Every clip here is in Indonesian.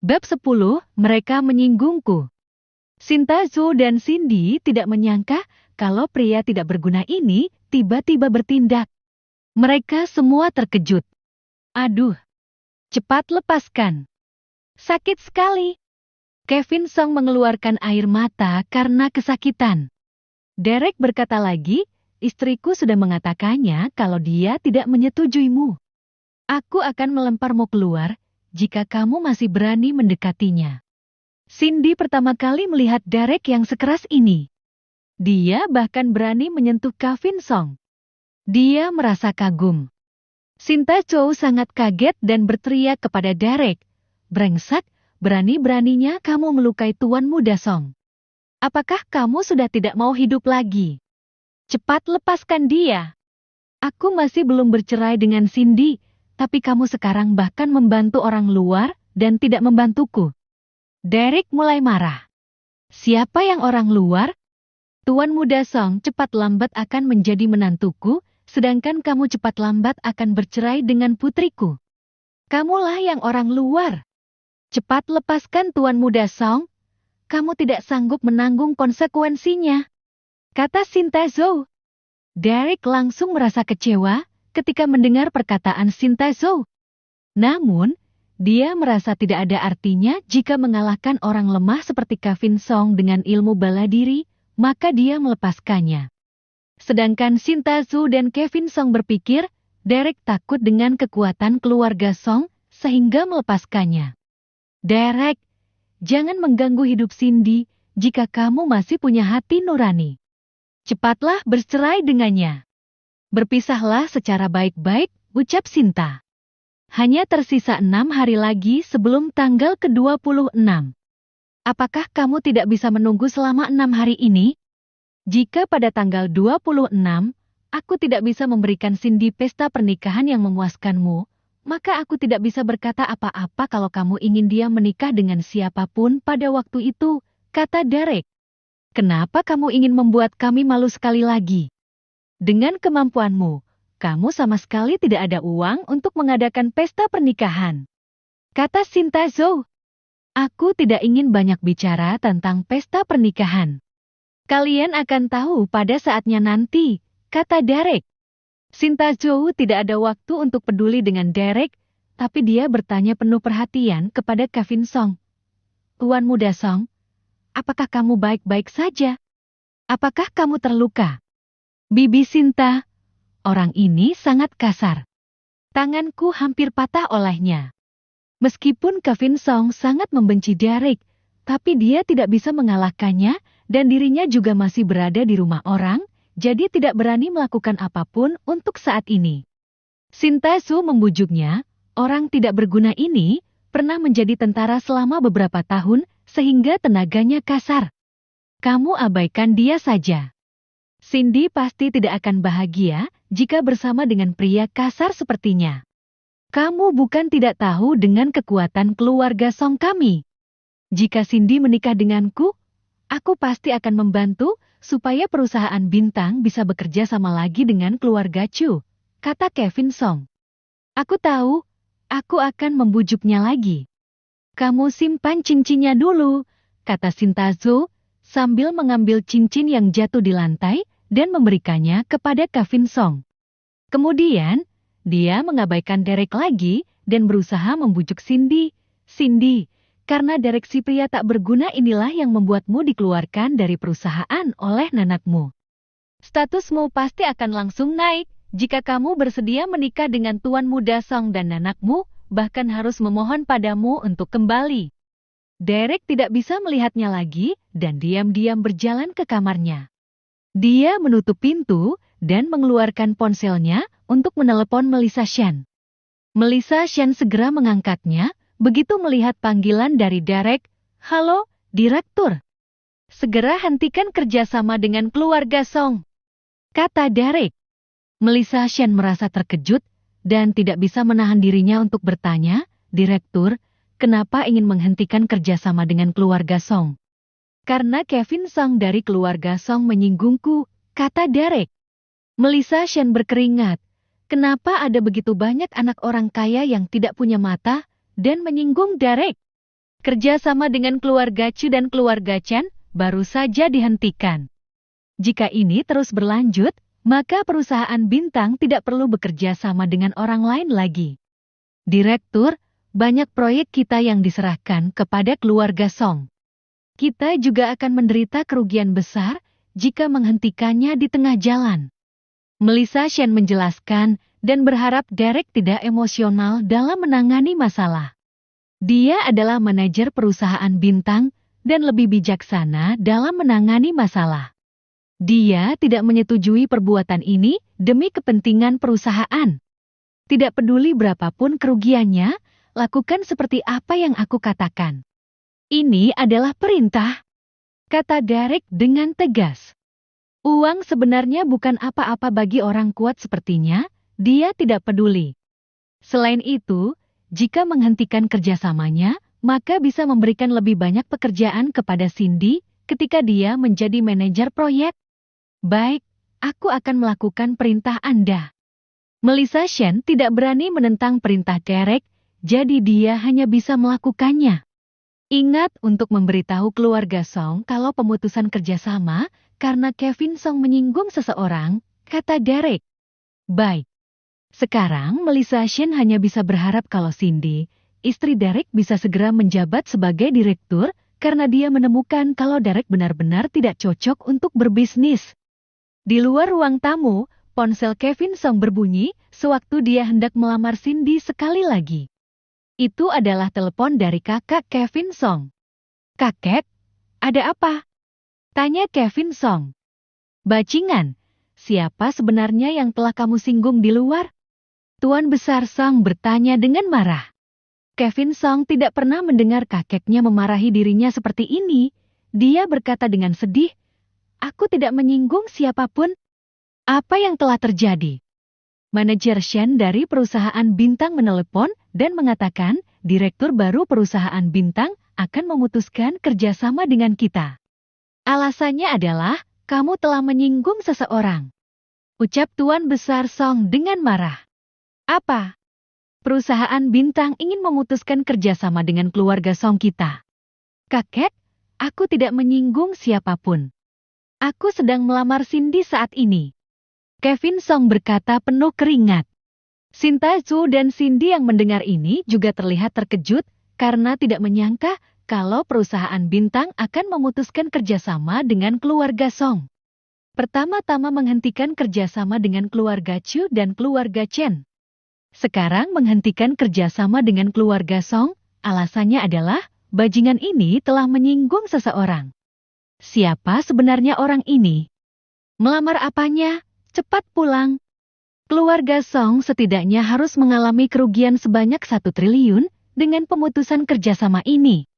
Bab 10, mereka menyinggungku. Sinta, Zhou dan Cindy tidak menyangka kalau pria tidak berguna ini tiba-tiba bertindak. Mereka semua terkejut. Aduh, cepat lepaskan. Sakit sekali. Kevin Song mengeluarkan air mata karena kesakitan. Derek berkata lagi, istriku sudah mengatakannya kalau dia tidak menyetujuimu. Aku akan melemparmu keluar jika kamu masih berani mendekatinya. Cindy pertama kali melihat Derek yang sekeras ini. Dia bahkan berani menyentuh Kevin Song. Dia merasa kagum. Sinta Chow sangat kaget dan berteriak kepada Derek, "Brengsek, berani-beraninya kamu melukai Tuan Muda Song. Apakah kamu sudah tidak mau hidup lagi? Cepat lepaskan dia. Aku masih belum bercerai dengan Cindy, tapi kamu sekarang bahkan membantu orang luar dan tidak membantuku." Derek mulai marah. Siapa yang orang luar? Tuan Muda Song cepat lambat akan menjadi menantuku, sedangkan kamu cepat lambat akan bercerai dengan putriku. Kamulah yang orang luar. Cepat lepaskan Tuan Muda Song. Kamu tidak sanggup menanggung konsekuensinya, kata Sinta Zhou. Derek langsung merasa kecewa ketika mendengar perkataan Sinta Zhou. Namun, dia merasa tidak ada artinya jika mengalahkan orang lemah seperti Kevin Song dengan ilmu bela diri, maka dia melepaskannya. Sedangkan Sinta Zhou dan Kevin Song berpikir, Derek takut dengan kekuatan keluarga Song, sehingga melepaskannya. Derek, jangan mengganggu hidup Cindy jika kamu masih punya hati nurani. Cepatlah bercerai dengannya. Berpisahlah secara baik-baik, ucap Sinta. Hanya tersisa 6 hari lagi sebelum tanggal ke-26. Apakah kamu tidak bisa menunggu selama 6 hari ini? Jika pada tanggal 26, aku tidak bisa memberikan Cindy pesta pernikahan yang memuaskanmu, maka aku tidak bisa berkata apa-apa kalau kamu ingin dia menikah dengan siapapun pada waktu itu, kata Derek. Kenapa kamu ingin membuat kami malu sekali lagi? Dengan kemampuanmu, kamu sama sekali tidak ada uang untuk mengadakan pesta pernikahan, kata Sinta Zhou. Aku tidak ingin banyak bicara tentang pesta pernikahan. Kalian akan tahu pada saatnya nanti, kata Derek. Sinta Zhou tidak ada waktu untuk peduli dengan Derek, tapi dia bertanya penuh perhatian kepada Kevin Song. Tuan Muda Song, apakah kamu baik-baik saja? Apakah kamu terluka? Bibi Sinta, orang ini sangat kasar. Tanganku hampir patah olehnya. Meskipun Kevin Song sangat membenci Derek, tapi dia tidak bisa mengalahkannya dan dirinya juga masih berada di rumah orang, jadi tidak berani melakukan apapun untuk saat ini. Sinta Zhou membujuknya, orang tidak berguna ini pernah menjadi tentara selama beberapa tahun sehingga tenaganya kasar. Kamu abaikan dia saja. Cindy pasti tidak akan bahagia jika bersama dengan pria kasar sepertinya. Kamu bukan tidak tahu dengan kekuatan keluarga Song kami. Jika Cindy menikah denganku, aku pasti akan membantu supaya perusahaan bintang bisa bekerja sama lagi dengan keluarga Chu, kata Kevin Song. Aku tahu, aku akan membujuknya lagi. Kamu simpan cincinnya dulu, kata Sinta Zhou, sambil mengambil cincin yang jatuh di lantai dan memberikannya kepada Kevin Song. Kemudian, dia mengabaikan Derek lagi dan berusaha membujuk Cindy. Cindy, karena Derek si pria tak berguna inilah yang membuatmu dikeluarkan dari perusahaan oleh nanakmu. Statusmu pasti akan langsung naik jika kamu bersedia menikah dengan Tuan Muda Song dan nanakmu, bahkan harus memohon padamu untuk kembali. Derek tidak bisa melihatnya lagi dan diam-diam berjalan ke kamarnya. Dia menutup pintu dan mengeluarkan ponselnya untuk menelepon Melissa Shan. Melissa Shan segera mengangkatnya begitu melihat panggilan dari Derek. Halo, Direktur. Segera hentikan kerjasama dengan keluarga Song, kata Derek. Melissa Shan merasa terkejut dan tidak bisa menahan dirinya untuk bertanya, Direktur, kenapa ingin menghentikan kerjasama dengan keluarga Song? Karena Kevin Song dari keluarga Song menyinggungku, kata Derek. Melissa Shan berkeringat. Kenapa ada begitu banyak anak orang kaya yang tidak punya mata dan menyinggung Derek? Kerjasama dengan keluarga Chu dan keluarga Chen baru saja dihentikan. Jika ini terus berlanjut, maka perusahaan bintang tidak perlu bekerja sama dengan orang lain lagi. Direktur, banyak proyek kita yang diserahkan kepada keluarga Song. Kita juga akan menderita kerugian besar jika menghentikannya di tengah jalan. Melissa Shen menjelaskan dan berharap Derek tidak emosional dalam menangani masalah. Dia adalah manajer perusahaan bintang dan lebih bijaksana dalam menangani masalah. Dia tidak menyetujui perbuatan ini demi kepentingan perusahaan. Tidak peduli berapapun kerugiannya, lakukan seperti apa yang aku katakan. Ini adalah perintah, kata Derek dengan tegas. Uang sebenarnya bukan apa-apa bagi orang kuat sepertinya, dia tidak peduli. Selain itu, jika menghentikan kerjasamanya, maka bisa memberikan lebih banyak pekerjaan kepada Cindy ketika dia menjadi manajer proyek. Baik, aku akan melakukan perintah Anda. Melissa Shen tidak berani menentang perintah Derek, jadi dia hanya bisa melakukannya. Ingat untuk memberitahu keluarga Song kalau pemutusan kerjasama karena Kevin Song menyinggung seseorang, kata Derek. Baik. Sekarang Melissa Shen hanya bisa berharap kalau Cindy, istri Derek, bisa segera menjabat sebagai direktur karena dia menemukan kalau Derek benar-benar tidak cocok untuk berbisnis. Di luar ruang tamu, ponsel Kevin Song berbunyi sewaktu dia hendak melamar Cindy sekali lagi. Itu adalah telepon dari kakak Kevin Song. Kakek, ada apa? Tanya Kevin Song. Bajingan, siapa sebenarnya yang telah kamu singgung di luar? Tuan Besar Song bertanya dengan marah. Kevin Song tidak pernah mendengar kakeknya memarahi dirinya seperti ini. Dia berkata dengan sedih, aku tidak menyinggung siapapun. Apa yang telah terjadi? Manajer Shen dari perusahaan bintang menelepon dan mengatakan, direktur baru perusahaan bintang akan memutuskan kerjasama dengan kita. Alasannya adalah, kamu telah menyinggung seseorang. Ucap Tuan Besar Song dengan marah. Apa? Perusahaan bintang ingin memutuskan kerjasama dengan keluarga Song kita. Kakek, aku tidak menyinggung siapapun. Aku sedang melamar Cindy saat ini. Kevin Song berkata penuh keringat. Sinta Zhu dan Cindy yang mendengar ini juga terlihat terkejut karena tidak menyangka kalau perusahaan bintang akan memutuskan kerjasama dengan keluarga Song. Pertama-tama menghentikan kerjasama dengan keluarga Chu dan keluarga Chen. Sekarang menghentikan kerjasama dengan keluarga Song, alasannya adalah bajingan ini telah menyinggung seseorang. Siapa sebenarnya orang ini? Melamar apanya? Cepat pulang. Keluarga Song setidaknya harus mengalami kerugian sebanyak 1 triliun dengan pemutusan kerjasama ini.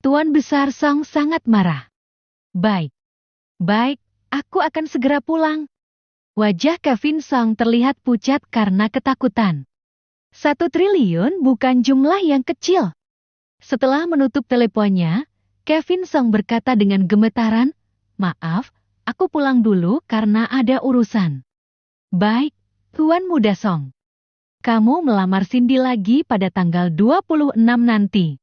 Tuan Besar Song sangat marah. Baik, aku akan segera pulang. Wajah Kevin Song terlihat pucat karena ketakutan. 1 triliun bukan jumlah yang kecil. Setelah menutup teleponnya, Kevin Song berkata dengan gemetaran, maaf, aku pulang dulu karena ada urusan. Baik, Tuan Muda Song. Kamu melamar Cindy lagi pada tanggal 26 nanti.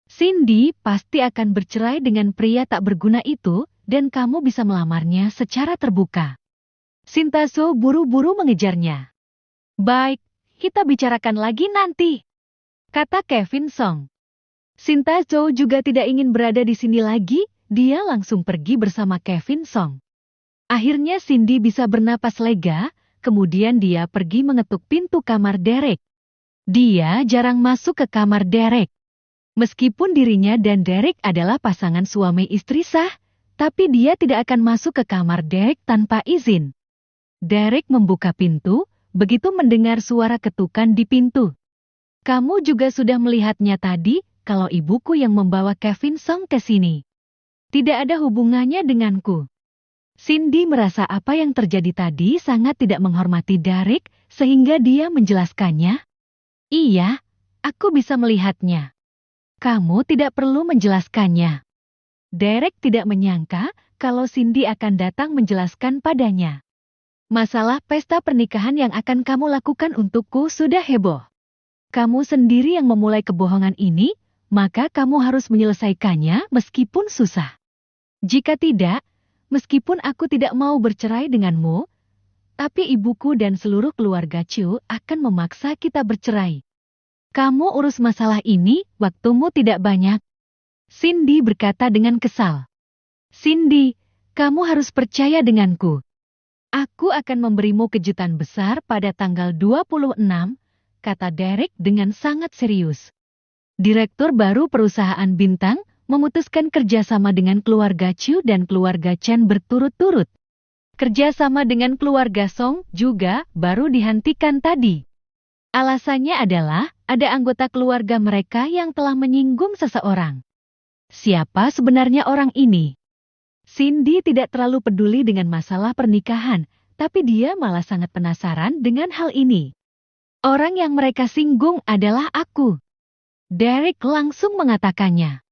Cindy pasti akan bercerai dengan pria tak berguna itu dan kamu bisa melamarnya secara terbuka. Sinta Zhou buru-buru mengejarnya. Baik, kita bicarakan lagi nanti, kata Kevin Song. Sinta Zhou juga tidak ingin berada di sini lagi, dia langsung pergi bersama Kevin Song. Akhirnya Cindy bisa bernapas lega, kemudian dia pergi mengetuk pintu kamar Derek. Dia jarang masuk ke kamar Derek. Meskipun dirinya dan Derek adalah pasangan suami istri sah, tapi dia tidak akan masuk ke kamar Derek tanpa izin. Derek membuka pintu, begitu mendengar suara ketukan di pintu. Kamu juga sudah melihatnya tadi, kalau ibuku yang membawa Kevin Song ke sini. Tidak ada hubungannya denganku. Cindy merasa apa yang terjadi tadi sangat tidak menghormati Derek, sehingga dia menjelaskannya. Iya, aku bisa melihatnya. Kamu tidak perlu menjelaskannya. Derek tidak menyangka kalau Cindy akan datang menjelaskan padanya. Masalah pesta pernikahan yang akan kamu lakukan untukku sudah heboh. Kamu sendiri yang memulai kebohongan ini, maka kamu harus menyelesaikannya meskipun susah. Jika tidak, meskipun aku tidak mau bercerai denganmu, tapi ibuku dan seluruh keluarga Chu akan memaksa kita bercerai. Kamu urus masalah ini, waktumu tidak banyak. Cindy berkata dengan kesal. Cindy, kamu harus percaya denganku. Aku akan memberimu kejutan besar pada tanggal 26, kata Derek dengan sangat serius. Direktur baru perusahaan bintang memutuskan kerjasama dengan keluarga Chu dan keluarga Chen berturut-turut. Kerjasama dengan keluarga Song juga baru dihentikan tadi. Alasannya adalah ada anggota keluarga mereka yang telah menyinggung seseorang. Siapa sebenarnya orang ini? Cindy tidak terlalu peduli dengan masalah pernikahan, tapi dia malah sangat penasaran dengan hal ini. Orang yang mereka singgung adalah aku. Derek langsung mengatakannya.